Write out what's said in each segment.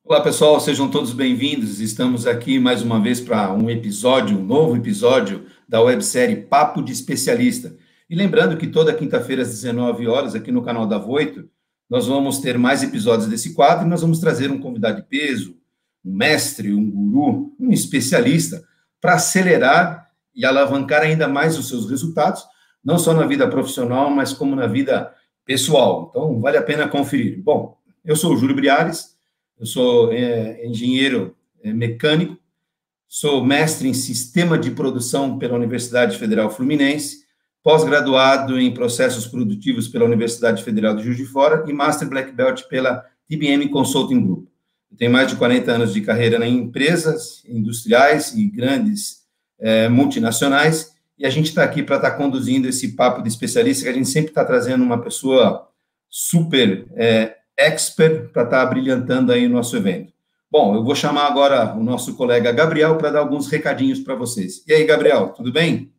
Olá, pessoal, sejam todos bem-vindos. Estamos aqui mais uma vez para um novo episódio da websérie Papo de Especialista. E lembrando que toda quinta-feira às 19 horas, aqui no canal da Voito, nós vamos ter mais episódios desse quadro e nós vamos trazer um convidado de peso, um mestre, um guru, um especialista, para acelerar e alavancar ainda mais os seus resultados, não só na vida profissional, mas como na vida pessoal. Então, vale a pena conferir. Bom, eu sou o Júlio Briares. Eu sou engenheiro mecânico, sou mestre em sistema de produção pela Universidade Federal Fluminense, pós-graduado em processos produtivos pela Universidade Federal de Juiz de Fora e Master Black Belt pela TBM Consulting Group. Eu tenho mais de 40 anos de carreira em empresas industriais e grandes multinacionais, e a gente está aqui para estar conduzindo esse papo de especialista, que a gente sempre está trazendo uma pessoa super expert para estar brilhantando aí o nosso evento. Bom, eu vou chamar agora o nosso colega Gabriel para dar alguns recadinhos para vocês. E aí, Gabriel, tudo bem?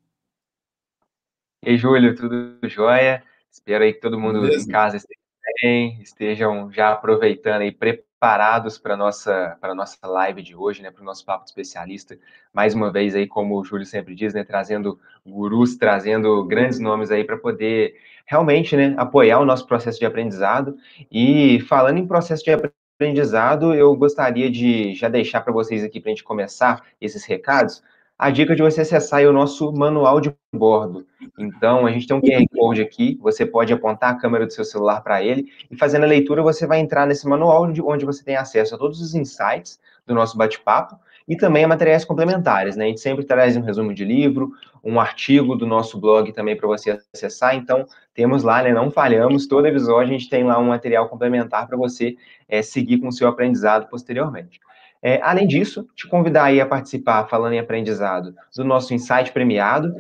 E aí, Júlio, tudo jóia? Espero aí que todo mundo Beleza? em casa esteja bem, estejam já aproveitando aí, preparados para a nossa live de hoje, né, para o nosso Papo de Especialista. Mais uma vez aí, como o Júlio sempre diz, né, trazendo gurus, trazendo grandes nomes aí para poder realmente, né, apoiar o nosso processo de aprendizado. E falando em processo de aprendizado, eu gostaria de já deixar para vocês aqui, para a gente começar esses recados, a dica de você acessar aí o nosso manual de bordo. Então, a gente tem um QR Code aqui, você pode apontar a câmera do seu celular para ele, e fazendo a leitura, você vai entrar nesse manual onde você tem acesso a todos os insights do nosso bate-papo, e também a materiais complementares, né? A gente sempre traz um resumo de livro, um artigo do nosso blog também para você acessar, então temos lá, né? Não falhamos, todo episódio a gente tem lá um material complementar para você seguir com o seu aprendizado posteriormente. Além disso, te convidar aí a participar, falando em aprendizado, do nosso Insight premiado.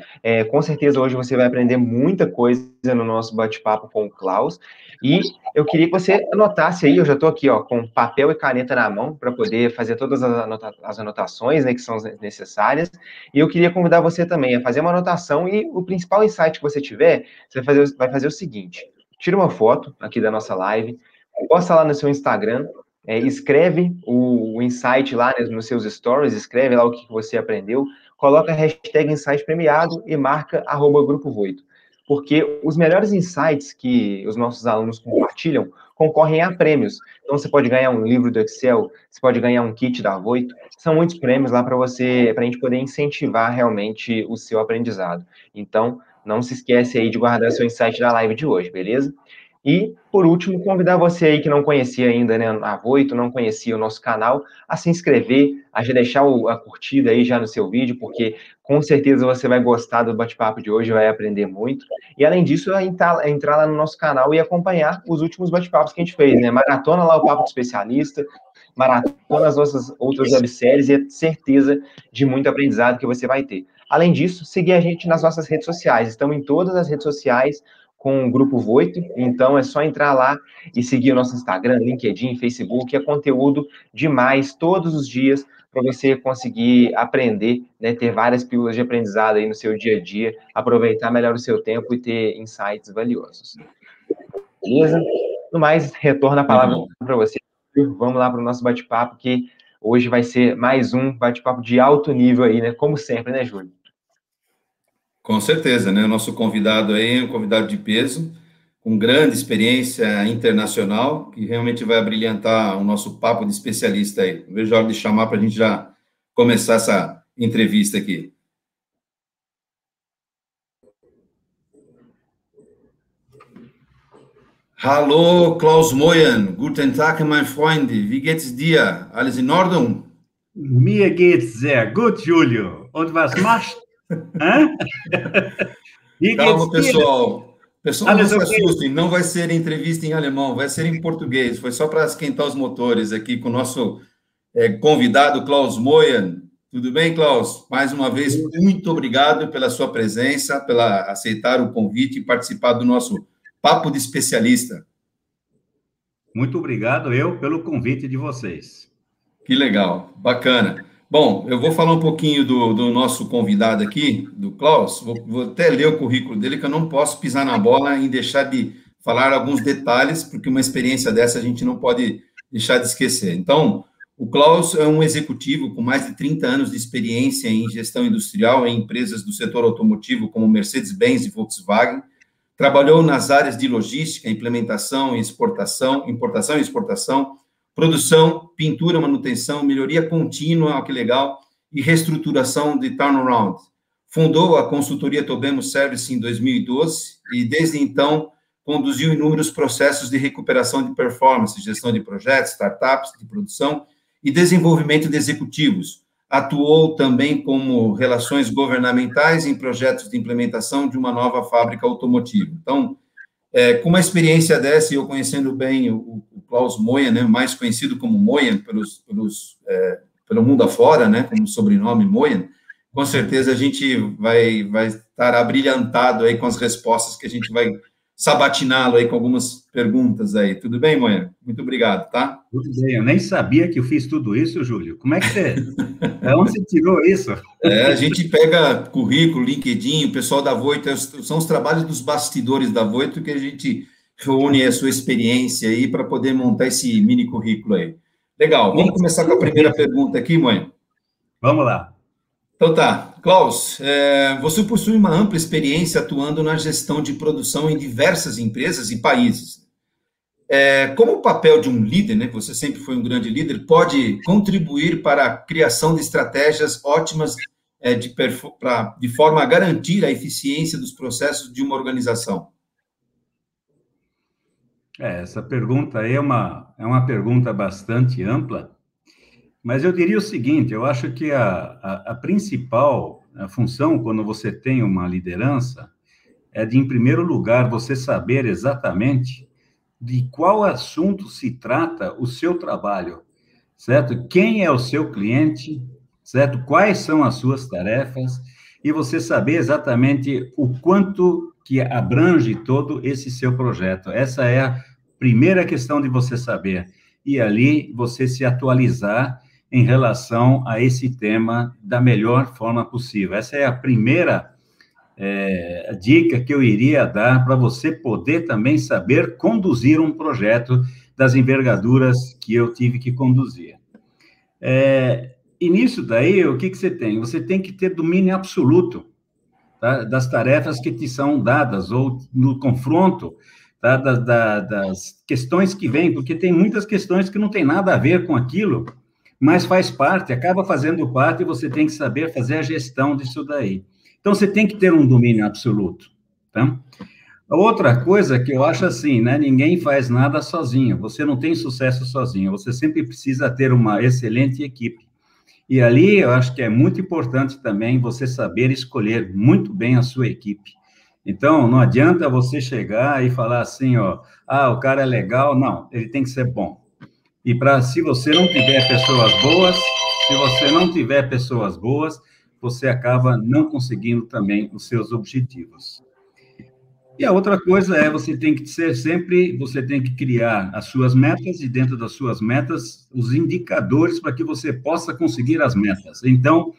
Com certeza hoje você vai aprender muita coisa no nosso bate-papo com o Klaus. E eu queria que você anotasse aí, eu já estou aqui ó, com papel e caneta na mão para poder fazer todas as anotações, né, que são necessárias. E eu queria convidar você também a fazer uma anotação e o principal insight que você tiver, você vai fazer o seguinte: tira uma foto aqui da nossa live, posta lá no seu Instagram, escreve o insight lá, né, nos seus stories, escreve lá o que você aprendeu, coloca a hashtag insight premiado e marca @Grupo Voito. Porque os melhores insights que os nossos alunos compartilham concorrem a prêmios. Então, você pode ganhar um livro do Excel, você pode ganhar um kit da Voito. São muitos prêmios lá para a gente poder incentivar realmente o seu aprendizado. Então, não se esquece aí de guardar seu insight da live de hoje, beleza? E, por último, convidar você aí que não conhecia ainda, né, a Voito, não conhecia o nosso canal, a se inscrever, a já deixar a curtida aí já no seu vídeo, porque com certeza você vai gostar do bate-papo de hoje, vai aprender muito. E, além disso, entrar lá no nosso canal e acompanhar os últimos bate-papos que a gente fez, né? Maratona lá o Papo de Especialista, maratona as nossas outras webséries e é certeza de muito aprendizado que você vai ter. Além disso, seguir a gente nas nossas redes sociais. Estamos em todas as redes sociais, com o Grupo Voito, então é só entrar lá e seguir o nosso Instagram, LinkedIn, Facebook, é conteúdo demais, todos os dias, para você conseguir aprender, né, ter várias pílulas de aprendizado aí no seu dia a dia, aproveitar melhor o seu tempo e ter insights valiosos. Beleza? No mais, retorno a palavra para você. Vamos lá para o nosso bate-papo, que hoje vai ser mais um bate-papo de alto nível aí, né, como sempre, né, Júlio? Com certeza, né? O nosso convidado aí é um convidado de peso, com grande experiência internacional, que realmente vai brilhantar o nosso papo de especialista aí. Eu vejo a hora de chamar para a gente já começar essa entrevista aqui. Hallo, Klaus Moyen. Guten Tag, mein Freund. Wie geht's dir? Alles in Ordnung? Mir geht's sehr gut, Julio. Und was machst du? Wie geht's Calma, dir? pessoal. Pessoal, não Alles se okay? assustem, não vai ser entrevista em alemão, vai ser em português. Foi só para esquentar os motores aqui com o nosso convidado, Klaus Moyen. Tudo bem, Klaus? Mais uma vez, muito obrigado pela sua presença, pela aceitar o convite e participar do nosso Papo de Especialista. Muito obrigado, pelo convite de vocês. Que legal, bacana. Bom, eu vou falar um pouquinho do nosso convidado aqui, do Klaus. Vou até ler o currículo dele, que eu não posso pisar na bola e deixar de falar alguns detalhes, porque uma experiência dessa a gente não pode deixar de esquecer. Então, O Klaus é um executivo com mais de 30 anos de experiência em gestão industrial em empresas do setor automotivo como Mercedes-Benz e Volkswagen. Trabalhou nas áreas de logística, implementação e exportação, importação e exportação, produção, pintura, manutenção, melhoria contínua, ó, que legal, e reestruturação de turnaround. Fundou a consultoria Tobemo Service em 2012 e, desde então, conduziu inúmeros processos de recuperação de performance, gestão de projetos, startups, de produção e desenvolvimento de executivos. Atuou também como relações governamentais em projetos de implementação de uma nova fábrica automotiva. Então, com uma experiência dessa, e eu conhecendo bem o Klaus Moyen, né, mais conhecido como Moyen pelo mundo afora, né, como sobrenome Moyen, com certeza a gente vai estar abrilhantado aí com as respostas que a gente vai sabatiná-lo aí com algumas perguntas aí. Tudo bem, Moyen? Muito obrigado, tá? Tudo bem, eu nem sabia que eu fiz tudo isso, Júlio. Como é que você... De onde você tirou isso? A gente pega currículo, LinkedIn, o pessoal da Voito, são os trabalhos dos bastidores da Voito que a gente reúne a sua experiência aí para poder montar esse mini currículo aí. Legal, vamos começar com a primeira pergunta aqui, Moyen? Vamos lá. Então tá, Klaus, você possui uma ampla experiência atuando na gestão de produção em diversas empresas e países. Como o papel de um líder, né, você sempre foi um grande líder, pode contribuir para a criação de estratégias ótimas de forma a garantir a eficiência dos processos de uma organização? Essa pergunta aí é uma pergunta bastante ampla, mas eu diria o seguinte, eu acho que a principal função, quando você tem uma liderança, é de, em primeiro lugar, você saber exatamente de qual assunto se trata o seu trabalho, certo? Quem é o seu cliente, certo? Quais são as suas tarefas, e você saber exatamente o quanto que abrange todo esse seu projeto. Essa é a primeira questão de você saber. E ali você se atualizar em relação a esse tema da melhor forma possível. Essa é a primeira dica que eu iria dar para você poder também saber conduzir um projeto das envergaduras que eu tive que conduzir. E nisso daí, o que você tem? Você tem que ter domínio absoluto, tá, das tarefas que te são dadas, ou no confronto, tá, das questões que vêm, porque tem muitas questões que não tem nada a ver com aquilo, mas faz parte, acaba fazendo parte, e você tem que saber fazer a gestão disso daí. Então, você tem que ter um domínio absoluto, tá? A outra coisa que eu acho assim, né? Ninguém faz nada sozinho, você não tem sucesso sozinho, você sempre precisa ter uma excelente equipe. E ali, eu acho que é muito importante também você saber escolher muito bem a sua equipe. Então, não adianta você chegar e falar assim, ó, o cara é legal, não, ele tem que ser bom. E se você não tiver pessoas boas, você acaba não conseguindo também os seus objetivos. E a outra coisa você tem que criar as suas metas, e dentro das suas metas, os indicadores para que você possa conseguir as metas. Então,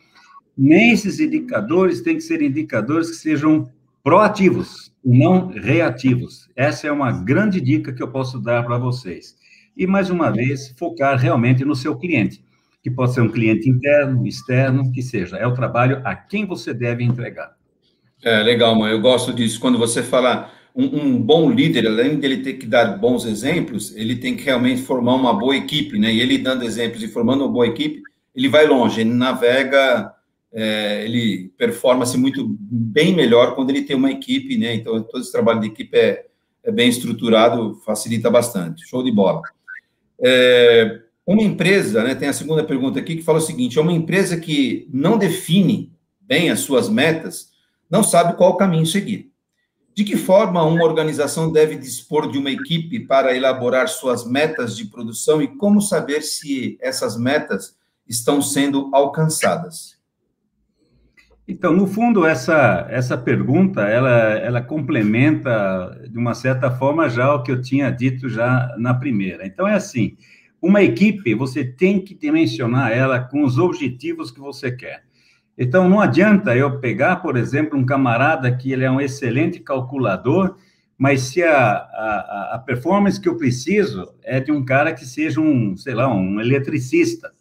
nesses indicadores, tem que ser indicadores que sejam proativos, não reativos. Essa é uma grande dica que eu posso dar para vocês. E, mais uma vez, focar realmente no seu cliente, que pode ser um cliente interno, externo, que seja. É o trabalho a quem você deve entregar. Legal, mãe. Eu gosto disso. Quando você fala um bom líder, além dele ter que dar bons exemplos, ele tem que realmente formar uma boa equipe, né? E ele dando exemplos e formando uma boa equipe, ele vai longe, ele navega, ele performa-se muito bem melhor quando ele tem uma equipe, né? Então, todo esse trabalho de equipe é bem estruturado, facilita bastante. Show de bola. Uma empresa, né, tem a segunda pergunta aqui que fala o seguinte: é uma empresa que não define bem as suas metas, não sabe qual caminho seguir. De que forma uma organização deve dispor de uma equipe para elaborar suas metas de produção e como saber se essas metas estão sendo alcançadas? Então, no fundo, essa pergunta, ela complementa, de uma certa forma, já o que eu tinha dito já na primeira. Então, é assim, uma equipe, você tem que dimensionar ela com os objetivos que você quer. Então, não adianta eu pegar, por exemplo, um camarada que ele é um excelente calculador, mas se a performance que eu preciso é de um cara que seja sei lá, um eletricista,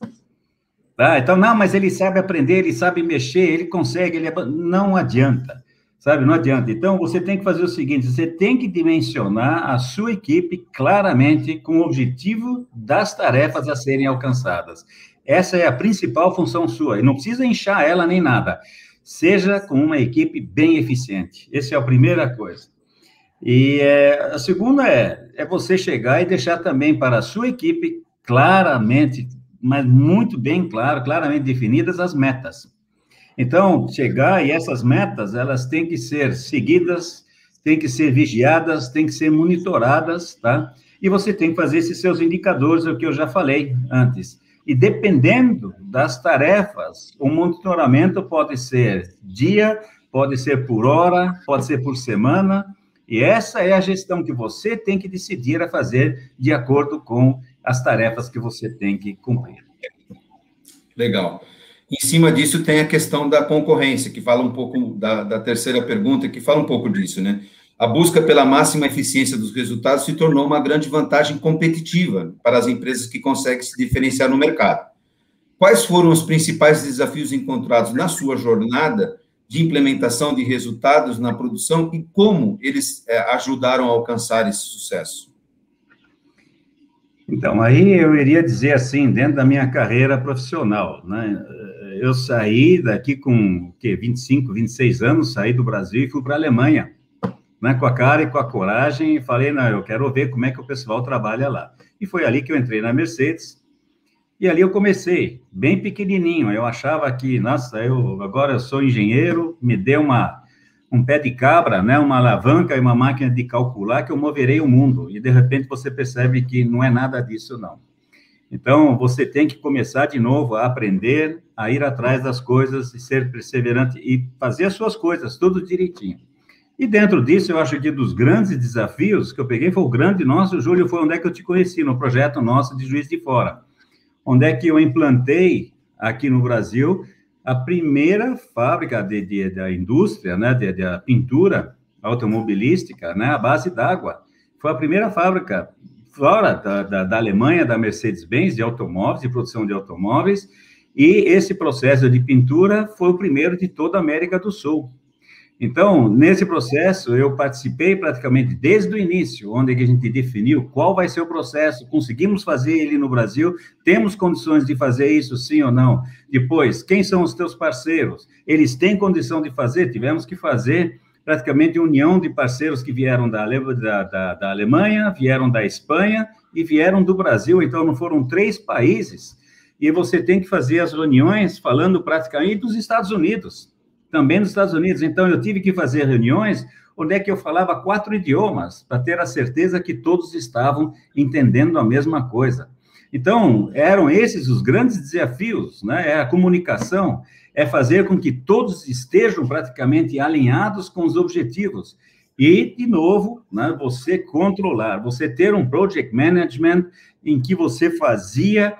tá? Então, não, mas ele sabe aprender, ele sabe mexer, ele consegue, não adianta, sabe? Não adianta. Então, você tem que fazer o seguinte, você tem que dimensionar a sua equipe claramente com o objetivo das tarefas a serem alcançadas. Essa é a principal função sua, e não precisa inchar ela nem nada. Seja com uma equipe bem eficiente. Essa é a primeira coisa. E a segunda é você chegar e deixar também para a sua equipe claramente, mas muito bem claro, claramente definidas as metas. Então, chegar e essas metas, elas têm que ser seguidas, têm que ser vigiadas, têm que ser monitoradas, tá? E você tem que fazer esses seus indicadores, é o que eu já falei antes. E dependendo das tarefas, o monitoramento pode ser dia, pode ser por hora, pode ser por semana, e essa é a gestão que você tem que decidir a fazer de acordo com as tarefas que você tem que cumprir. Legal. Em cima disso tem a questão da concorrência, que fala um pouco da terceira pergunta, que fala um pouco disso, né? A busca pela máxima eficiência dos resultados se tornou uma grande vantagem competitiva para as empresas que conseguem se diferenciar no mercado. Quais foram os principais desafios encontrados na sua jornada de implementação de resultados na produção e como eles ajudaram a alcançar esse sucesso? Então, aí eu iria dizer assim, dentro da minha carreira profissional, né? Eu saí daqui com 25, 26 anos, saí do Brasil e fui para a Alemanha, né, com a cara e com a coragem, e falei, não, eu quero ver como é que o pessoal trabalha lá. E foi ali que eu entrei na Mercedes, e ali eu comecei, bem pequenininho, eu achava que, nossa, agora eu sou engenheiro, me deu um pé de cabra, né, uma alavanca e uma máquina de calcular que eu moverei o mundo, e de repente você percebe que não é nada disso, não. Então, você tem que começar de novo a aprender, a ir atrás das coisas, e ser perseverante, e fazer as suas coisas, tudo direitinho. E dentro disso, eu acho que dos grandes desafios que eu peguei foi o grande nosso, Júlio, foi onde é que eu te conheci, no projeto nosso de Juiz de Fora. Onde é que eu implantei, aqui no Brasil, a primeira fábrica da indústria, né, da pintura automobilística, né, à base d'água. Foi a primeira fábrica fora da Alemanha, da Mercedes-Benz, de automóveis, de produção de automóveis, e esse processo de pintura foi o primeiro de toda a América do Sul. Então, nesse processo, eu participei praticamente desde o início, onde a gente definiu qual vai ser o processo, conseguimos fazer ele no Brasil, temos condições de fazer isso, sim ou não. Depois, quem são os teus parceiros? Eles têm condição de fazer? Tivemos que fazer praticamente união de parceiros que vieram da Alemanha, vieram da Espanha e vieram do Brasil, então não foram 3 países, e você tem que fazer as reuniões falando praticamente dos Estados Unidos, também nos Estados Unidos. Então, eu tive que fazer reuniões onde é que eu falava 4 idiomas, para ter a certeza que todos estavam entendendo a mesma coisa. Então, eram esses os grandes desafios, né? É a comunicação, é fazer com que todos estejam praticamente alinhados com os objetivos. E, de novo, né, você controlar, você ter um project management em que você fazia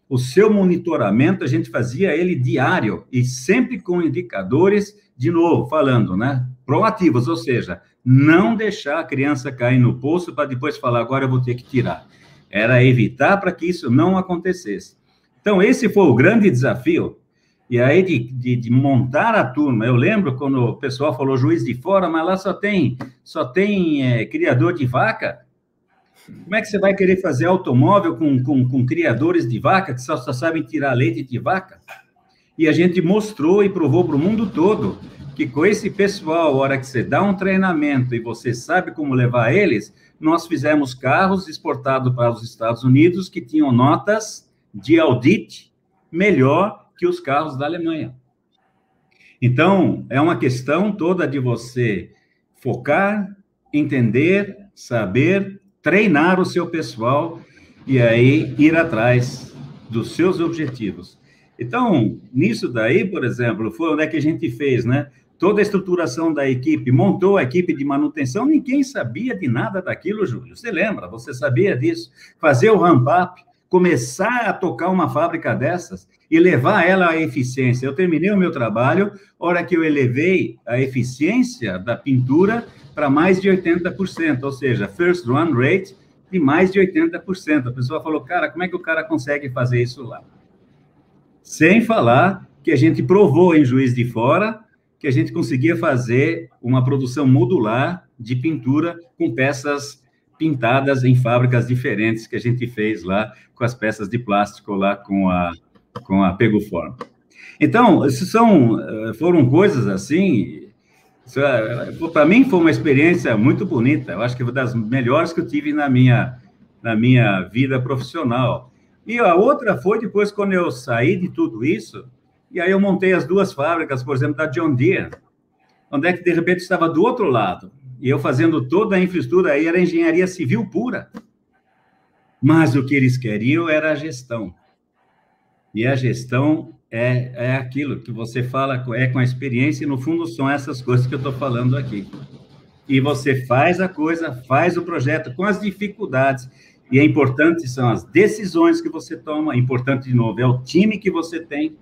o seu monitoramento, a gente fazia ele diário, e sempre com indicadores, de novo, falando, né, proativos, ou seja, não deixar a criança cair no poço para depois falar, agora eu vou ter que tirar. Era evitar para que isso não acontecesse. Então, esse foi o grande desafio, e aí de montar a turma. Eu lembro quando o pessoal falou Juiz de Fora, mas lá só tem criador de vaca. Como é que você vai querer fazer automóvel com criadores de vaca, que só sabem tirar leite de vaca? E a gente mostrou e provou para o mundo todo que com esse pessoal, a hora que você dá um treinamento e você sabe como levar eles, nós fizemos carros exportados para os Estados Unidos que tinham notas de audit melhor que os carros da Alemanha. Então, é uma questão toda de você focar, entender, saber, treinar o seu pessoal e aí ir atrás dos seus objetivos. Então, nisso daí, por exemplo, foi onde é que a gente fez, né? Toda a estruturação da equipe, montou a equipe de manutenção, ninguém sabia de nada daquilo, Júlio. Você lembra? Você sabia disso? Fazer o ramp-up, começar a tocar uma fábrica dessas e levar ela à eficiência. Eu terminei o meu trabalho, hora que eu elevei a eficiência da pintura, para mais de 80%, ou seja, first run rate de mais de 80%. A pessoa falou, cara, como é que o cara consegue fazer isso lá? Sem falar que a gente provou em Juiz de Fora que a gente conseguia fazer uma produção modular de pintura com peças pintadas em fábricas diferentes que a gente fez lá com as peças de plástico lá com a Pegoform. Então, foram coisas assim, para mim foi uma experiência muito bonita, eu acho que foi das melhores que eu tive na minha vida profissional. E a outra foi depois, quando eu saí de tudo isso, e aí eu montei as duas fábricas, por exemplo, da John Deere, onde é que, de repente, estava do outro lado, e eu fazendo toda a infraestrutura, aí era engenharia civil pura. Mas o que eles queriam era a gestão. E a gestão é aquilo que você fala, é com a experiência, e no fundo são essas coisas que eu estou falando aqui. E você faz a coisa, faz o projeto com as dificuldades, e é importante, são as decisões que você toma, importante, de novo, é o time que você tem,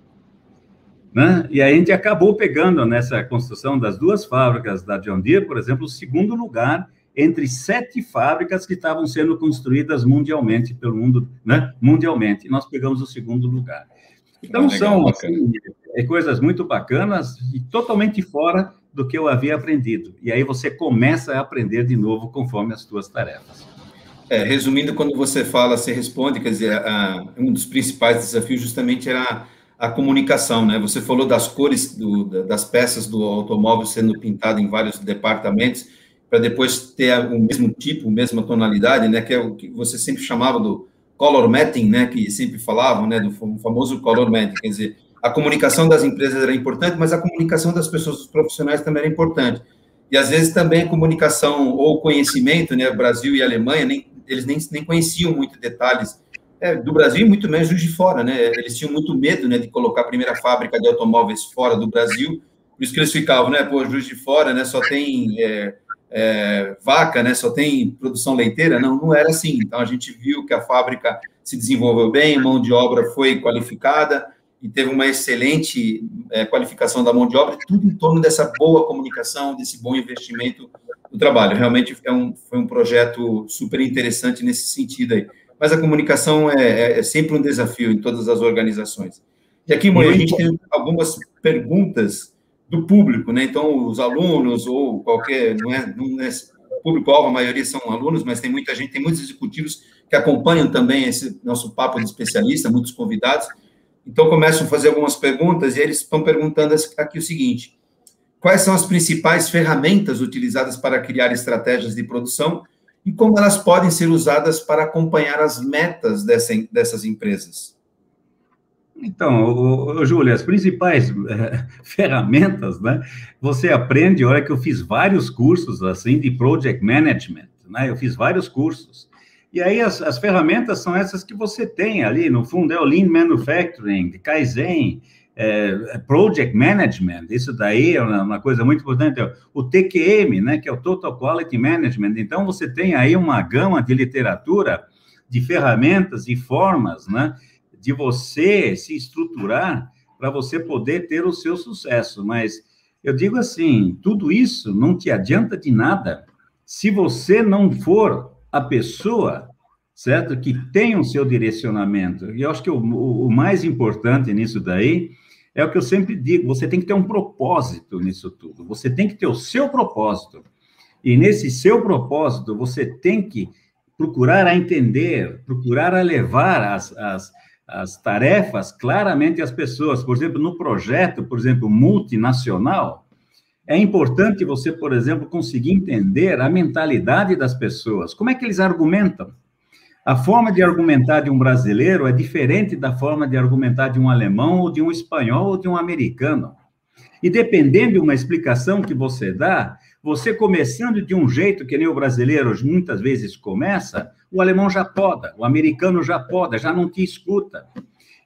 né? E aí a gente acabou pegando, nessa construção das duas fábricas da John Deere, por exemplo, o segundo lugar entre 7 fábricas que estavam sendo construídas mundialmente, pelo mundo, né? Mundialmente, e nós pegamos o segundo lugar. Então, são assim, coisas muito bacanas e totalmente fora do que eu havia aprendido. E aí você começa a aprender de novo conforme as suas tarefas. Resumindo, quando você fala, você responde, quer dizer, um dos principais desafios justamente era a comunicação, né? Você falou das cores das peças do automóvel sendo pintada em vários departamentos, para depois ter o mesmo tipo, a mesma tonalidade, né? Que é o que você sempre chamava do color matching, né? Que sempre falavam, né? Do famoso color matching. Quer dizer, a comunicação das empresas era importante, mas a comunicação das pessoas, dos profissionais, também era importante. E às vezes também a comunicação ou conhecimento, né? Brasil e Alemanha, eles nem conheciam muito detalhes do Brasil e muito menos de fora, né? Eles tinham muito medo, né, de colocar a primeira fábrica de automóveis fora do Brasil, por isso que eles ficavam, né? Pô, Juiz de Fora, né? Só tem vaca, né? Só tem produção leiteira. Não era assim. Então a gente viu que a fábrica se desenvolveu bem, mão de obra foi qualificada e teve uma excelente qualificação da mão de obra, tudo em torno dessa boa comunicação, desse bom investimento no trabalho. Realmente foi um projeto super interessante nesse sentido aí. Mas a comunicação é sempre um desafio em todas as organizações. E aqui, Moy, a gente tem algumas perguntas do público, né? Então, os alunos ou qualquer, não é público-alvo, a maioria são alunos, mas tem muita gente, tem muitos executivos que acompanham também esse nosso papo de especialista, muitos convidados. Então, começam a fazer algumas perguntas e eles estão perguntando aqui o seguinte: quais são as principais ferramentas utilizadas para criar estratégias de produção e como elas podem ser usadas para acompanhar as metas dessas empresas? Então, Júlia, as principais ferramentas, né? Você aprende, olha que eu fiz vários cursos, assim, de Project Management, né? Eu fiz vários cursos. E aí as ferramentas são essas que você tem ali, no fundo, é o Lean Manufacturing, de Kaizen, Project Management, isso daí é uma coisa muito importante, o TQM, né, que é o Total Quality Management. Então, você tem aí uma gama de literatura, de ferramentas e formas, né, de você se estruturar para você poder ter o seu sucesso. Mas eu digo assim, tudo isso não te adianta de nada se você não for a pessoa, certo, que tem o seu direcionamento. E eu acho que o mais importante nisso daí é o que eu sempre digo, você tem que ter um propósito nisso tudo, você tem que ter o seu propósito, e nesse seu propósito, você tem que procurar a entender, procurar a levar as tarefas claramente às pessoas. Por exemplo, no projeto, por exemplo, multinacional, é importante você, por exemplo, conseguir entender a mentalidade das pessoas, como é que eles argumentam. A forma de argumentar de um brasileiro é diferente da forma de argumentar de um alemão, ou de um espanhol, ou de um americano. E dependendo de uma explicação que você dá, você começando de um jeito que nem o brasileiro muitas vezes começa, o alemão já poda, o americano já poda, já não te escuta.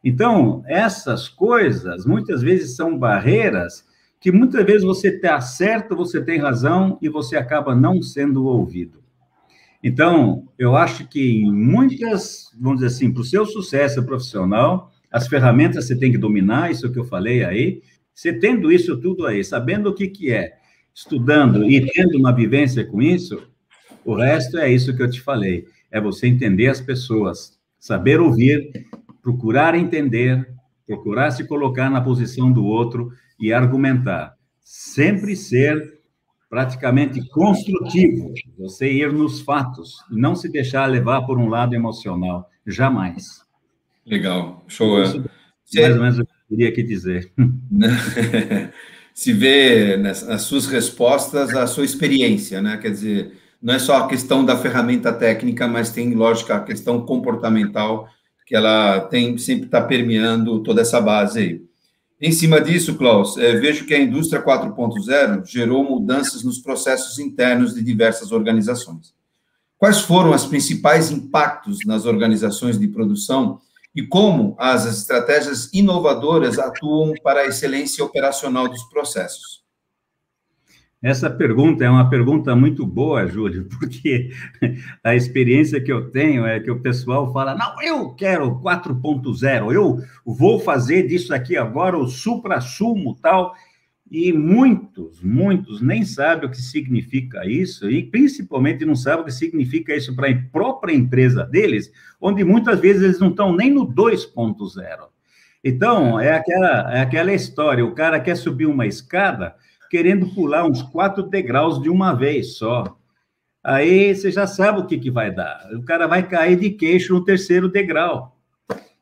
Então, essas coisas, muitas vezes, são barreiras que muitas vezes você está certo, você tem razão, e você acaba não sendo ouvido. Então, eu acho que em muitas, vamos dizer assim, para o seu sucesso profissional, as ferramentas você tem que dominar, isso que eu falei aí, você tendo isso tudo aí, sabendo o que é, estudando e tendo uma vivência com isso, o resto é isso que eu te falei, é você entender as pessoas, saber ouvir, procurar entender, procurar se colocar na posição do outro e argumentar. Sempre ser praticamente construtivo, você ir nos fatos, não se deixar levar por um lado emocional, jamais. Legal, show. Isso, mais ou menos o que eu queria aqui dizer. Se vê nas suas respostas a sua experiência, né? Quer dizer, não é só a questão da ferramenta técnica, mas tem, lógico, a questão comportamental, que ela tem sempre está permeando toda essa base aí. Em cima disso, Klaus, vejo que a indústria 4.0 gerou mudanças nos processos internos de diversas organizações. Quais foram os principais impactos nas organizações de produção e como as estratégias inovadoras atuam para a excelência operacional dos processos? Essa pergunta é uma pergunta muito boa, Júlio, porque a experiência que eu tenho é que o pessoal fala, não, eu quero 4.0, eu vou fazer disso aqui agora o suprassumo, tal, e muitos nem sabem o que significa isso, e principalmente não sabem o que significa isso para a própria empresa deles, onde muitas vezes eles não estão nem no 2.0. Então, é aquela história, o cara quer subir uma escada, querendo pular uns 4 degraus de uma vez só. Aí você já sabe o que vai dar. O cara vai cair de queixo no 3º degrau.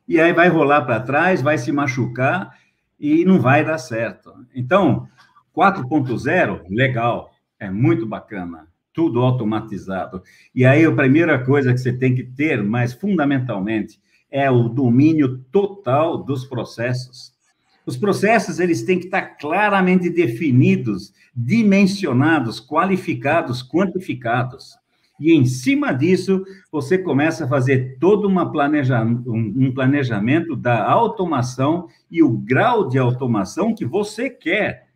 E aí vai rolar para trás, vai se machucar e não vai dar certo. Então, 4.0, legal, é muito bacana, tudo automatizado. E aí a primeira coisa que você tem que ter, mas fundamentalmente, é o domínio total dos processos. Os processos, eles têm que estar claramente definidos, dimensionados, qualificados, quantificados. E, em cima disso, você começa a fazer todo um planejamento da automação e o grau de automação que você quer,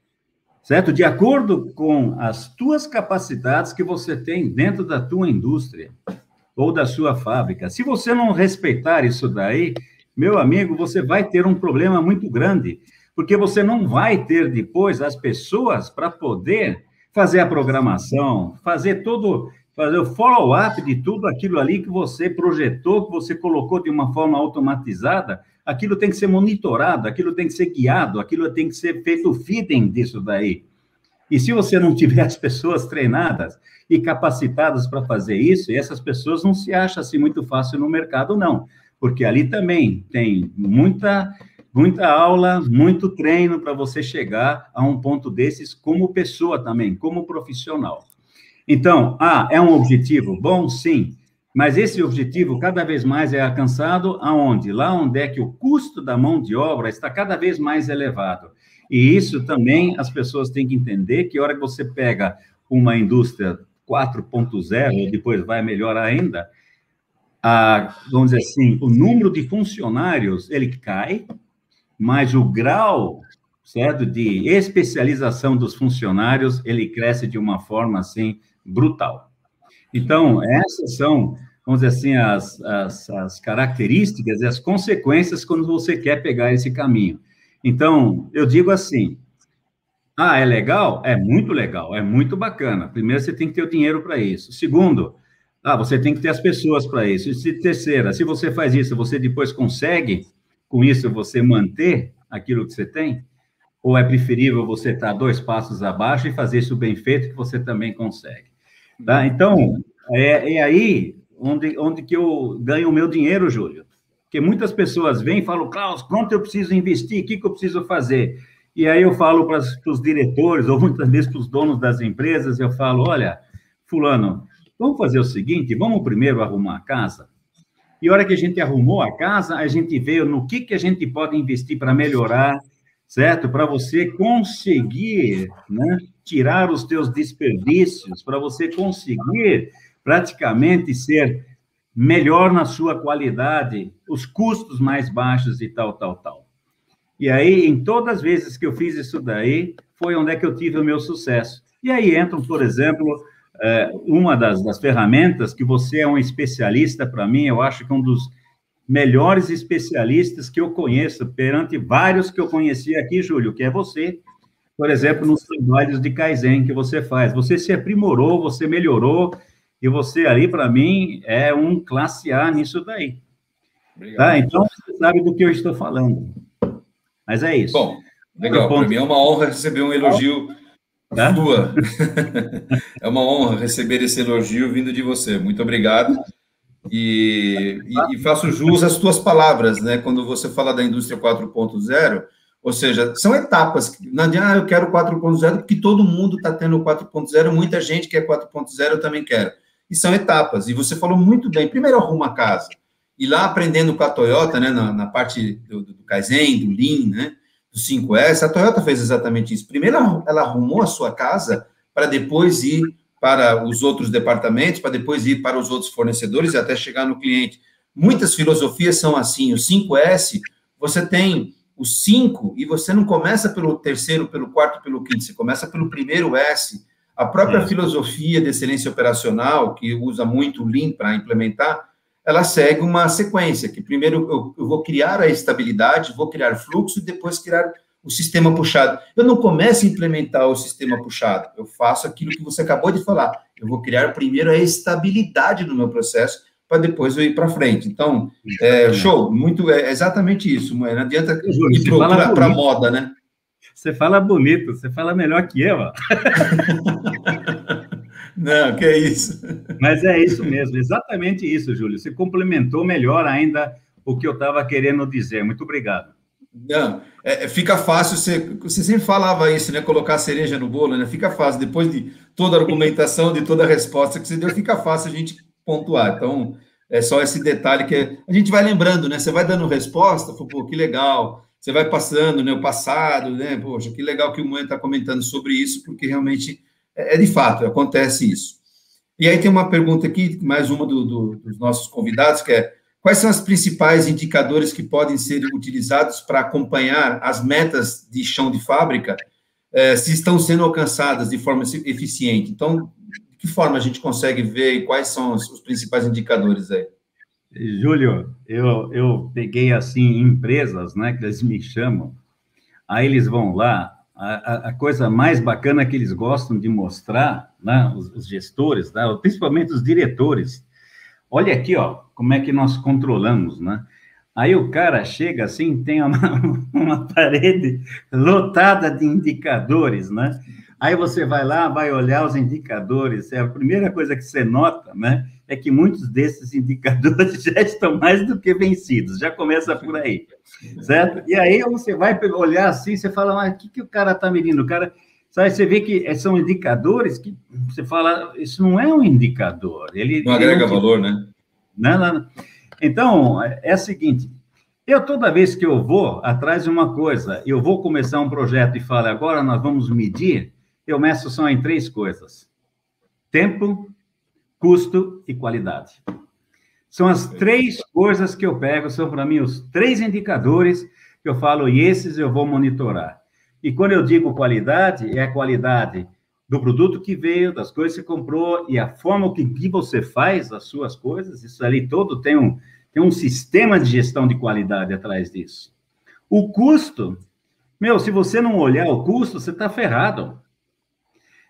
certo? De acordo com as tuas capacidades que você tem dentro da tua indústria ou da sua fábrica. Se você não respeitar isso daí, meu amigo, você vai ter um problema muito grande, porque você não vai ter depois as pessoas para poder fazer a programação, fazer o follow-up de tudo aquilo ali que você projetou, que você colocou de uma forma automatizada, aquilo tem que ser monitorado, aquilo tem que ser guiado, aquilo tem que ser feito feeding disso daí. E se você não tiver as pessoas treinadas e capacitadas para fazer isso, e essas pessoas não se acham assim muito fácil no mercado, não. Porque ali também tem muita aula, muito treino para você chegar a um ponto desses como pessoa também, como profissional. Então, é um objetivo bom? Sim, mas esse objetivo cada vez mais é alcançado aonde? Lá onde é que o custo da mão de obra está cada vez mais elevado. E isso também as pessoas têm que entender que a hora que você pega uma indústria 4.0, e depois vai melhor ainda, vamos dizer assim, o número de funcionários, ele cai, mas o grau, certo, de especialização dos funcionários, ele cresce de uma forma, assim, brutal. Então, essas são, vamos dizer assim, as características e as consequências quando você quer pegar esse caminho. Então, eu digo assim, é legal? É muito bacana. Primeiro, você tem que ter o dinheiro para isso. Segundo, você tem que ter as pessoas para isso. E terceira, se você faz isso, você depois consegue, com isso, você manter aquilo que você tem? Ou é preferível você estar 2 passos abaixo e fazer isso bem feito, que você também consegue? Tá? Então, é aí onde que eu ganho o meu dinheiro, Júlio. Porque muitas pessoas vêm e falam, Klaus, quanto eu preciso investir? O que eu preciso fazer? E aí eu falo para os diretores, ou muitas vezes para os donos das empresas, eu falo, olha, fulano, vamos fazer o seguinte, vamos primeiro arrumar a casa? E a hora que a gente arrumou a casa, a gente vê no que a gente pode investir para melhorar, certo? Para você conseguir, né, tirar os teus desperdícios, para você conseguir praticamente ser melhor na sua qualidade, os custos mais baixos e tal. E aí, em todas as vezes que eu fiz isso daí, foi onde é que eu tive o meu sucesso. E aí entram, por exemplo, uma das ferramentas que você é um especialista, para mim, eu acho que um dos melhores especialistas que eu conheço, perante vários que eu conheci aqui, Júlio, que é você. por exemplo, nos trabalhos de Kaizen que você faz. Você se aprimorou, você melhorou, e você ali, para mim, é um classe A nisso daí. Obrigado. Tá? Então, você sabe do que eu estou falando. Mas é isso. Bom, legal. Para mim é uma honra receber um elogio sua. É uma honra receber esse elogio vindo de você. Muito obrigado. E faço jus às tuas palavras, né? Quando você fala da indústria 4.0, ou seja, são etapas. Não adianta, eu quero 4.0, porque todo mundo está tendo 4.0, muita gente quer 4.0, eu também quero. E são etapas. E você falou muito bem. Primeiro, arruma a casa. E lá, aprendendo com a Toyota, né, na parte do Kaizen, do Lean, né, do 5S, a Toyota fez exatamente isso. Primeiro, ela arrumou a sua casa para depois ir para os outros departamentos, para depois ir para os outros fornecedores e até chegar no cliente. Muitas filosofias são assim. O 5S, você tem o 5 e você não começa pelo terceiro, pelo quarto, pelo quinto, você começa pelo primeiro S. A própria filosofia de excelência operacional, que usa muito o Lean para implementar, ela segue uma sequência, que primeiro eu vou criar a estabilidade, vou criar fluxo e depois criar o sistema puxado. Eu não começo a implementar o sistema puxado, eu faço aquilo que você acabou de falar. Eu vou criar primeiro a estabilidade no meu processo, para depois eu ir para frente. Então, show, é exatamente isso, não adianta ir para a moda, né? Você fala bonito, você fala melhor que eu. Não, que é isso. Mas é isso mesmo, exatamente isso, Júlio. Você complementou melhor ainda o que eu estava querendo dizer. Muito obrigado. Não, fica fácil, você sempre falava isso, né? Colocar a cereja no bolo, né? Fica fácil, depois de toda a argumentação, de toda a resposta que você deu, fica fácil a gente pontuar. Então, é só esse detalhe que a gente vai lembrando, né? Você vai dando resposta, pô, que legal. Você vai passando, né? O passado, né? Poxa, que legal que o Moen está comentando sobre isso, porque realmente de fato, acontece isso. E aí tem uma pergunta aqui, mais uma dos nossos convidados, que é: quais são os principais indicadores que podem ser utilizados para acompanhar as metas de chão de fábrica, se estão sendo alcançadas de forma eficiente? Então, de que forma a gente consegue ver e quais são os principais indicadores aí? Júlio, eu peguei, assim, empresas, né, que eles me chamam, aí eles vão lá, a coisa mais bacana que eles gostam de mostrar, né, os gestores, né, principalmente os diretores, olha aqui, ó, como é que nós controlamos, né? Aí o cara chega assim, tem uma parede lotada de indicadores, né? Aí você vai lá, vai olhar os indicadores, a primeira coisa que você nota, né, é que muitos desses indicadores já estão mais do que vencidos, já começa por aí, certo? E aí você vai olhar assim, você fala, mas o que o cara está medindo? O cara, sabe, você vê que são indicadores que você fala, isso não é um indicador. Não agrega valor, né? Não. Então, é o seguinte, toda vez que eu vou atrás de uma coisa, eu vou começar um projeto e falo, agora nós vamos medir, eu meço só em 3 coisas: tempo, custo e qualidade. São as 3 coisas que eu pego, são para mim os 3 indicadores que eu falo, e esses eu vou monitorar. E quando eu digo qualidade, é a qualidade do produto que veio, das coisas que você comprou, e a forma que você faz as suas coisas, isso ali todo tem um sistema de gestão de qualidade atrás disso. O custo, se você não olhar o custo, você está ferrado.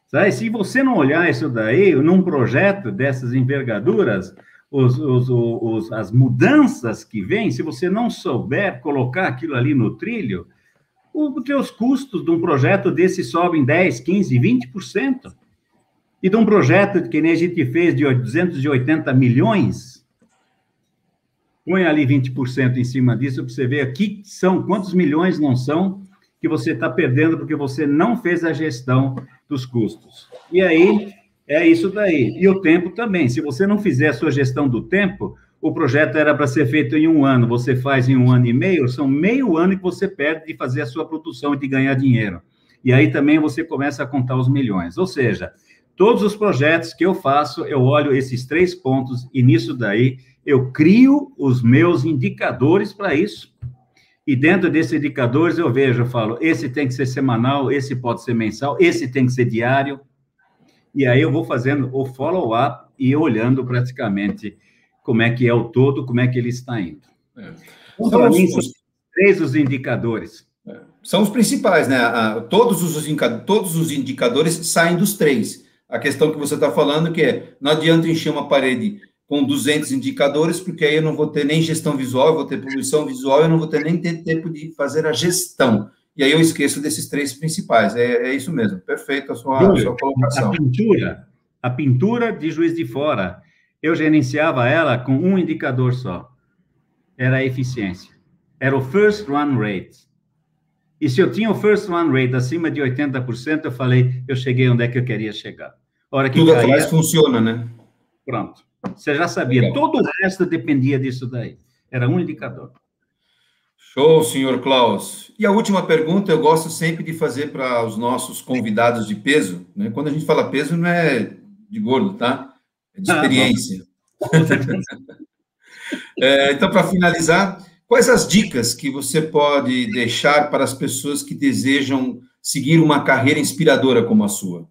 Sabe? Se você não olhar isso daí, num projeto dessas envergaduras, as mudanças que vêm, se você não souber colocar aquilo ali no trilho, os teus custos de um projeto desse sobem 10%, 15%, 20%. E de um projeto que nem a gente fez de 280 milhões, põe ali 20% em cima disso para você ver aqui quantos milhões não são que você está perdendo porque você não fez a gestão dos custos. E aí, é isso daí. E o tempo também. Se você não fizer a sua gestão do tempo, o projeto era para ser feito em 1 ano, você faz em 1 ano e meio, são meio ano que você perde de fazer a sua produção e de ganhar dinheiro. E aí também você começa a contar os milhões. Ou seja, todos os projetos que eu faço, eu olho esses 3 pontos e nisso daí eu crio os meus indicadores para isso. E dentro desses indicadores eu vejo, eu falo, esse tem que ser semanal, esse pode ser mensal, esse tem que ser diário. E aí eu vou fazendo o follow-up e olhando praticamente como é que é o todo, como é que ele está indo. Então, para mim, são 3 os indicadores. São os principais, né? Todos os indicadores saem dos 3. A questão que você está falando que não adianta encher uma parede com 200 indicadores, porque aí eu não vou ter nem gestão visual, eu vou ter poluição visual, eu não vou ter nem tempo de fazer a gestão. E aí eu esqueço desses 3 principais. É isso mesmo. Perfeito a sua colocação. A pintura de Juiz de Fora, eu gerenciava ela com um indicador só. Era a eficiência. Era o first run rate. E se eu tinha o first run rate acima de 80%, eu falei, eu cheguei onde é que eu queria chegar. Hora que tudo atrás funciona, né? Pronto. Você já sabia. Legal. Todo o resto dependia disso daí. Era um indicador. Show, senhor Klaus. E a última pergunta eu gosto sempre de fazer para os nossos convidados de peso, né? Quando a gente fala peso, não é de gordo, tá? É de experiência. Então, para finalizar, quais as dicas que você pode deixar para as pessoas que desejam seguir uma carreira inspiradora como a sua?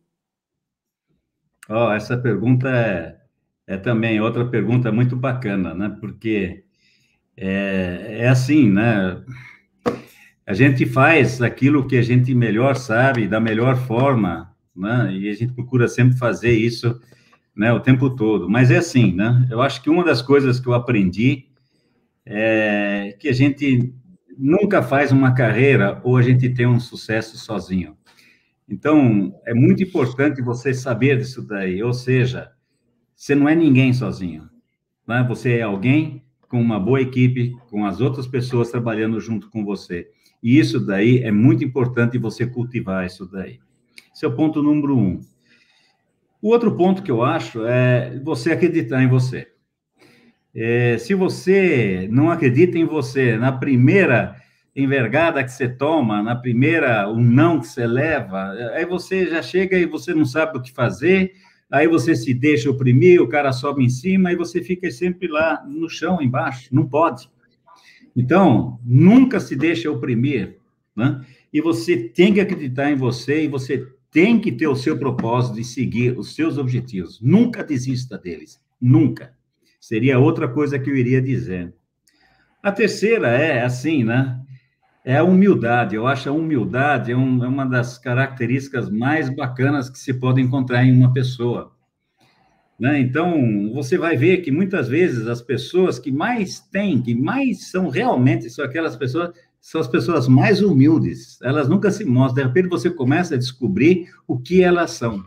Essa pergunta é também outra pergunta muito bacana, né? Porque é assim, né? A gente faz aquilo que a gente melhor sabe, da melhor forma, né? E a gente procura sempre fazer isso, né, o tempo todo. Mas é assim, né? Eu acho que uma das coisas que eu aprendi é que a gente nunca faz uma carreira ou a gente tem um sucesso sozinho. Então, é muito importante você saber disso daí, ou seja, você não é ninguém sozinho, né? Você é alguém com uma boa equipe, com as outras pessoas trabalhando junto com você. E isso daí é muito importante você cultivar isso daí. Esse é o ponto número 1. O outro ponto que eu acho é você acreditar em você. Se você não acredita em você, na primeira envergada que você toma, na primeira não que você leva, aí você já chega e você não sabe o que fazer, aí você se deixa oprimir, o cara sobe em cima e você fica sempre lá no chão, embaixo. Não pode. Então, nunca se deixa oprimir, né? E você tem que acreditar em você e você tem que ter o seu propósito de seguir os seus objetivos. Nunca desista deles. Nunca. Seria outra coisa que eu iria dizer. A terceira é assim, né? É a humildade. Eu acho a humildade é uma das características mais bacanas que se pode encontrar em uma pessoa, né? Então, você vai ver que muitas vezes as pessoas que mais têm, que mais são realmente, são aquelas pessoas, são as pessoas mais humildes. Elas nunca se mostram. De repente, você começa a descobrir o que elas são.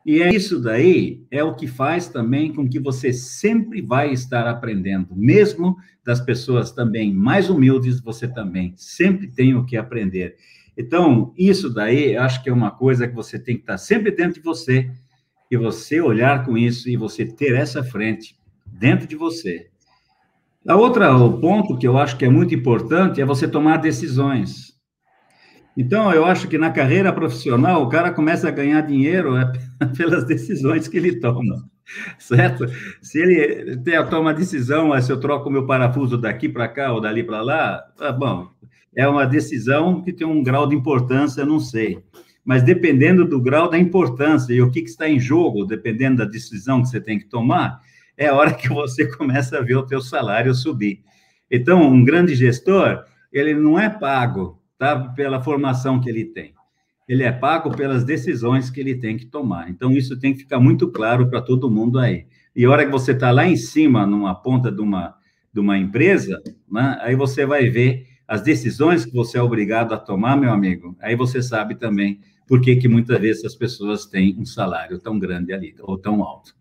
E é isso daí, é o que faz também com que você sempre vai estar aprendendo. Mesmo das pessoas também mais humildes, você também sempre tem o que aprender. Então, isso daí, eu acho que é uma coisa que você tem que estar sempre dentro de você, e você olhar com isso e você ter essa frente dentro de você. O ponto que eu acho que é muito importante é você tomar decisões. Então, eu acho que na carreira profissional, o cara começa a ganhar dinheiro pelas decisões que ele toma, certo? Se ele toma a decisão, se eu troco o meu parafuso daqui para cá ou dali para lá, bom, é uma decisão que tem um grau de importância, não sei. Mas dependendo do grau da importância e o que está em jogo, dependendo da decisão que você tem que tomar, é a hora que você começa a ver o teu salário subir. Então, um grande gestor, ele não é pago, tá, pela formação que ele tem. Ele é pago pelas decisões que ele tem que tomar. Então, isso tem que ficar muito claro para todo mundo aí. E a hora que você está lá em cima, numa ponta de uma empresa, né, aí você vai ver as decisões que você é obrigado a tomar, meu amigo, aí você sabe também por que muitas vezes as pessoas têm um salário tão grande ali, ou tão alto.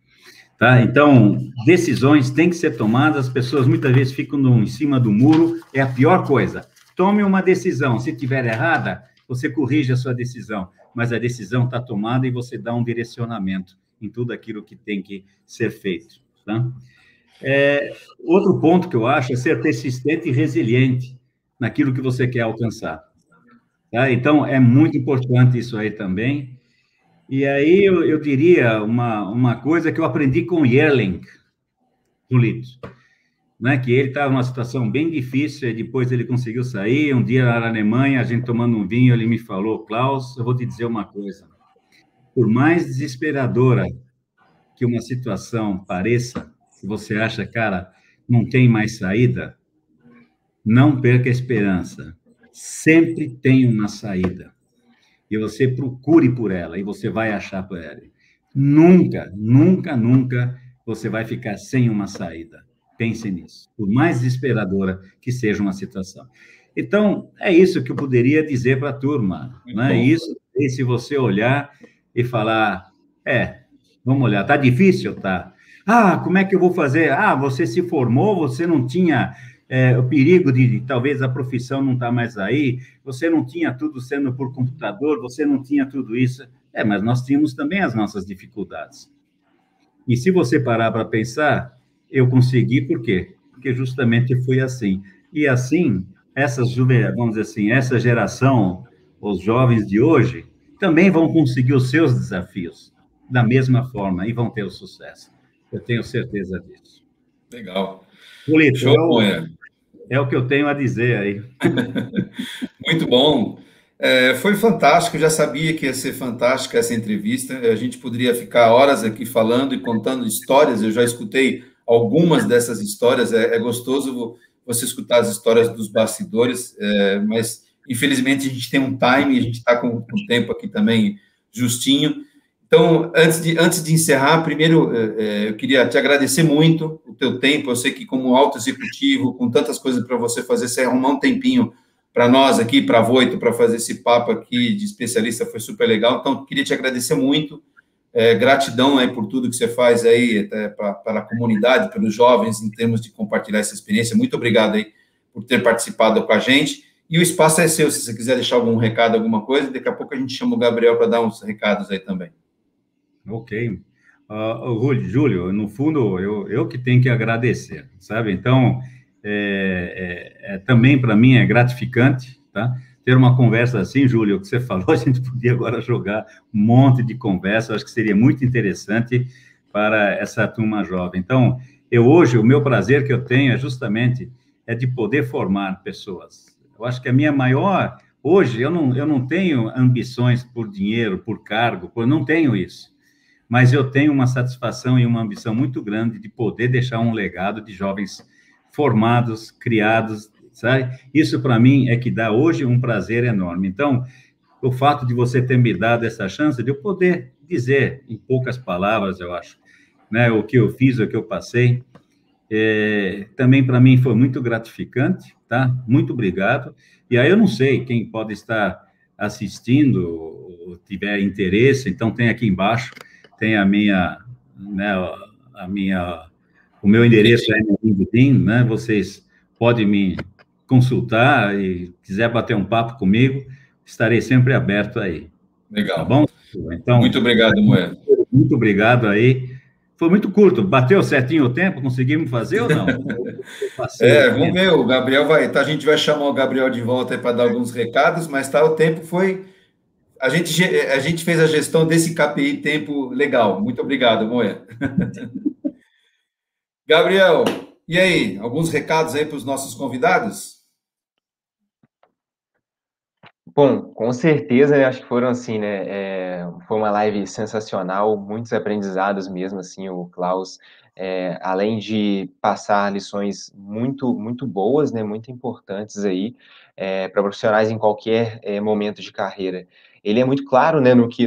Tá? Então, decisões têm que ser tomadas, as pessoas muitas vezes ficam em cima do muro, é a pior coisa. Tome uma decisão, se estiver errada, você corrige a sua decisão, mas a decisão está tomada e você dá um direcionamento em tudo aquilo que tem que ser feito. Tá? Outro ponto que eu acho é ser persistente e resiliente naquilo que você quer alcançar. Tá? Então, é muito importante isso aí também. E aí, eu diria uma coisa que eu aprendi com o Yerling, Polito, né? Que ele estava numa situação bem difícil, e depois ele conseguiu sair. Um dia, lá na Alemanha, a gente tomando um vinho, ele me falou, Klaus, eu vou te dizer uma coisa. Por mais desesperadora que uma situação pareça, se você acha, cara, não tem mais saída, não perca a esperança. sempre tem uma saída. E você procure por ela, e você vai achar por ela. Nunca, nunca, nunca você vai ficar sem uma saída. Pense nisso, por mais desesperadora que seja uma situação. Então, é isso que eu poderia dizer para a turma, né? Isso, e se você olhar e falar, vamos olhar, tá difícil, tá? Ah, como é que eu vou fazer? Ah, você se formou, você não tinha o perigo de talvez a profissão não estar mais aí, você não tinha tudo sendo por computador, você não tinha tudo isso. Mas nós tínhamos também as nossas dificuldades. E se você parar para pensar, eu consegui, por quê? Porque justamente foi assim. E assim, vamos dizer assim, essa geração, os jovens de hoje, também vão conseguir os seus desafios da mesma forma e vão ter o sucesso. Eu tenho certeza disso. Legal. Julito, é o que eu tenho a dizer aí. Muito bom. Foi fantástico, eu já sabia que ia ser fantástica essa entrevista. A gente poderia ficar horas aqui falando e contando histórias. Eu já escutei algumas dessas histórias. É gostoso você escutar as histórias dos bastidores, mas infelizmente a gente tem um time, a gente está com o tempo aqui também justinho. Então, antes de encerrar, primeiro eu queria te agradecer muito o teu tempo. Eu sei que como alto executivo, com tantas coisas para você fazer, você arrumar um tempinho para nós aqui, para a Voito, para fazer esse papo aqui de especialista, foi super legal. Então, queria te agradecer muito. Gratidão aí por tudo que você faz aí para a comunidade, pelos jovens, em termos de compartilhar essa experiência. Muito obrigado aí por ter participado com a gente. E o espaço é seu, se você quiser deixar algum recado, alguma coisa, daqui a pouco a gente chama o Gabriel para dar uns recados aí também. Ok. Júlio, no fundo, eu que tenho que agradecer, sabe? Então, também para mim é gratificante, tá? Ter uma conversa assim, Júlio, o que você falou, a gente podia agora jogar um monte de conversa, acho que seria muito interessante para essa turma jovem. Então, hoje, o meu prazer que eu tenho justamente de poder formar pessoas. Eu acho que a minha maior... Hoje, eu não tenho ambições por dinheiro, por cargo, não tenho isso. Mas eu tenho uma satisfação e uma ambição muito grande de poder deixar um legado de jovens formados, criados, sabe? Isso, para mim, é que dá hoje um prazer enorme. Então, o fato de você ter me dado essa chance de eu poder dizer, em poucas palavras, eu acho, né, o que eu fiz, o que eu passei, também para mim foi muito gratificante, tá? Muito obrigado. E aí eu não sei quem pode estar assistindo ou tiver interesse, então tem aqui embaixo, tem a minha, né, o meu endereço é no LinkedIn, né? Vocês podem me consultar e quiser bater um papo comigo, estarei sempre aberto aí. Legal. Tá bom? Então, muito obrigado, Moé. Muito obrigado aí. Foi muito curto. Bateu certinho o tempo? Conseguimos fazer ou não? Vamos ver. O Gabriel a gente vai chamar o Gabriel de volta para dar alguns recados, mas o tempo foi... A gente fez a gestão desse KPI tempo legal. Muito obrigado, Moé. Gabriel, e aí? Alguns recados aí para os nossos convidados? Bom, com certeza, acho que foram assim, né? Foi uma live sensacional, muitos aprendizados mesmo, assim, o Klaus, além de passar lições muito, muito boas, né? Muito importantes aí, para profissionais em qualquer momento de carreira. Ele é muito claro, né, no que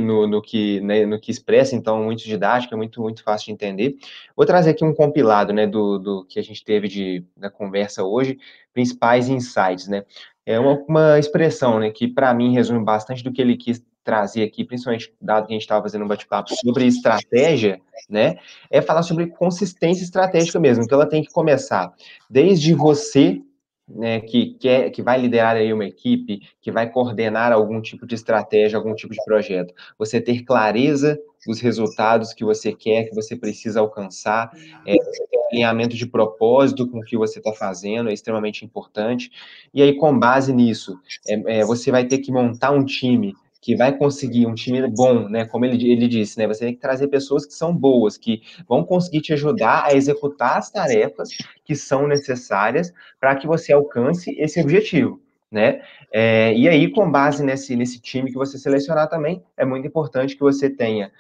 expressa, então muito didático, é muito, muito fácil de entender. Vou trazer aqui um compilado, né, do que a gente teve da conversa hoje, principais insights, né? É uma expressão, né, que para mim resume bastante do que ele quis trazer aqui, principalmente dado que a gente estava fazendo um bate-papo sobre estratégia, né, é falar sobre consistência estratégica mesmo. Então ela tem que começar desde você, né, que vai liderar aí uma equipe, que vai coordenar algum tipo de estratégia, algum tipo de projeto. Você ter clareza dos resultados que você quer, que você precisa alcançar, você ter um alinhamento de propósito com o que você está fazendo, é extremamente importante. E aí, com base nisso, você vai ter que montar um time que vai conseguir, um time bom, né? Como ele disse, né? Você tem que trazer pessoas que são boas, que vão conseguir te ajudar a executar as tarefas que são necessárias para que você alcance esse objetivo, né? E aí, com base nesse time que você selecionar também, é muito importante que você tenha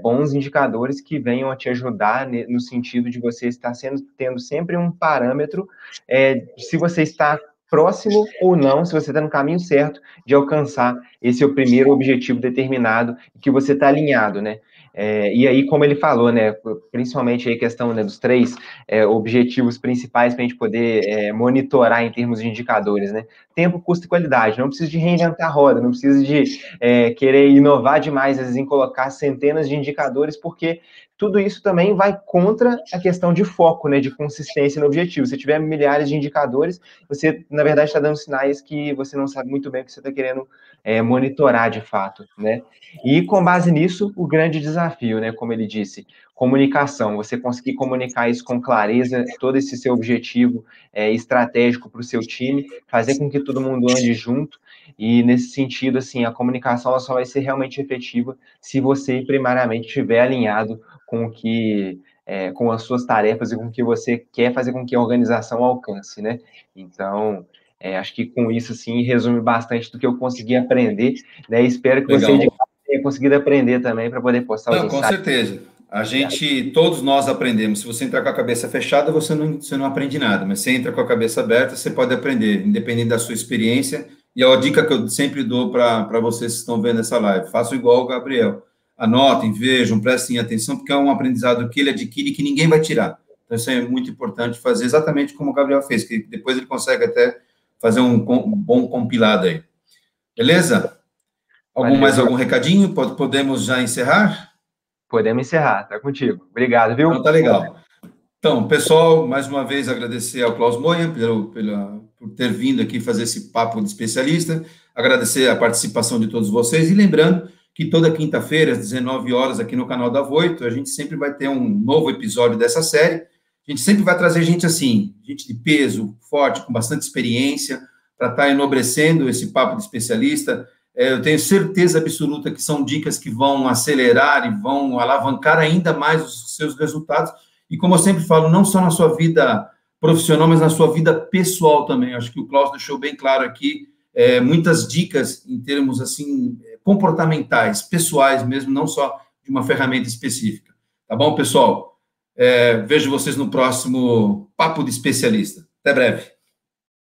bons indicadores que venham a te ajudar no sentido de você estar tendo sempre um parâmetro se você está próximo ou não, se você está no caminho certo de alcançar esse seu primeiro objetivo determinado, que você está alinhado, né? E aí, como ele falou, né, principalmente aí a questão, né, dos 3 objetivos principais para a gente poder monitorar em termos de indicadores, né? Tempo, custo e qualidade. Não precisa de reinventar a roda, não precisa de querer inovar demais, às vezes, em colocar centenas de indicadores, porque tudo isso também vai contra a questão de foco, né, de consistência no objetivo. Se tiver milhares de indicadores, você, na verdade, está dando sinais que você não sabe muito bem o que você está querendo monitorar de fato, né? E com base nisso, o grande desafio, né, como ele disse, comunicação, você conseguir comunicar isso com clareza, todo esse seu objetivo estratégico para o seu time, fazer com que todo mundo ande junto, e nesse sentido, assim, a comunicação ela só vai ser realmente efetiva se você, primariamente, estiver alinhado com o que, com as suas tarefas e com o que você quer fazer com que a organização alcance, né? Então, acho que com isso, assim, resume bastante do que eu consegui aprender, né? Espero que Legal. você tenha conseguido aprender também para poder postar os insights. Com certeza. Todos nós aprendemos. Se você entrar com a cabeça fechada, você não aprende nada, mas se entra com a cabeça aberta, você pode aprender, independente da sua experiência. E a dica que eu sempre dou para vocês que estão vendo essa live, façam igual o Gabriel. Anotem, vejam, prestem atenção, porque é um aprendizado que ele adquire que ninguém vai tirar. Então, isso é muito importante fazer exatamente como o Gabriel fez, que depois ele consegue até fazer um bom compilado aí. Beleza? Algum recadinho? Podemos já encerrar? Podemos encerrar, tá contigo. Obrigado, viu? Então, tá legal. Então, pessoal, mais uma vez agradecer ao Klaus Moyen por ter vindo aqui fazer esse papo de especialista, agradecer a participação de todos vocês, e lembrando que toda quinta-feira, às 19 horas, aqui no canal da Voito, a gente sempre vai ter um novo episódio dessa série. A gente sempre vai trazer gente assim, gente de peso, forte, com bastante experiência, para estar enobrecendo esse papo de especialista. Eu tenho certeza absoluta que são dicas que vão acelerar e vão alavancar ainda mais os seus resultados. E como eu sempre falo, não só na sua vida profissional, mas na sua vida pessoal também. Acho que o Klaus deixou bem claro aqui muitas dicas em termos assim comportamentais, pessoais mesmo, não só de uma ferramenta específica. Tá bom, pessoal? Vejo vocês no próximo Papo de Especialista. Até breve.